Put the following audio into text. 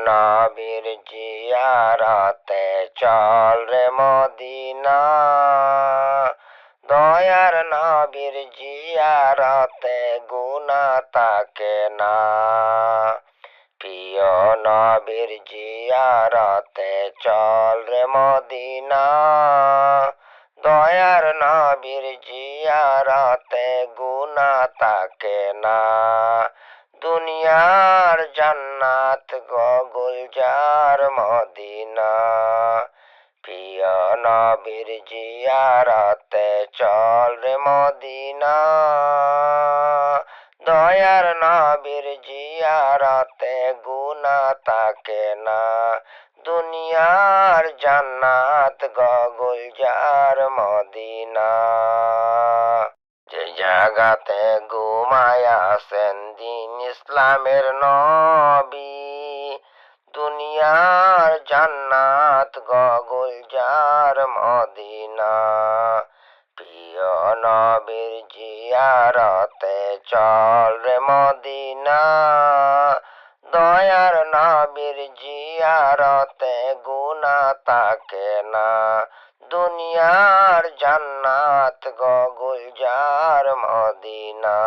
নবীর জিয়ারতে চল রে মদিনা, দয়ার নবীর জিয়ারতে গুনাহ থাকে না। প্রিয় নবীর জিয়ারতে চল রে মদিনা, দয়ার নবীর জিয়ারতে গুনাহ থাকে না। দুনিয়ার জান্নাত গুলজার মদিনা, প্রিয় নবীর জিয়ারতে চল রে মদিনা, দয়ার নবীর জিয়ারতে গুনাহ থাকে না। দুনিয়ার জান্নাত গুলজার মদিনা, যে জায়গাতে ঘুমায় আছেন দিন ইসলামের নবী, দুনিয়ার জান্নাত গুলজার মদিনা, প্রিয় নবীর জিয়ারতে চল রে মদিনা, দয়ার নবীর জিয়ারতে গুনাহ থাকে না। দুনিয়ার জান্নাত গুলজার মদিনা।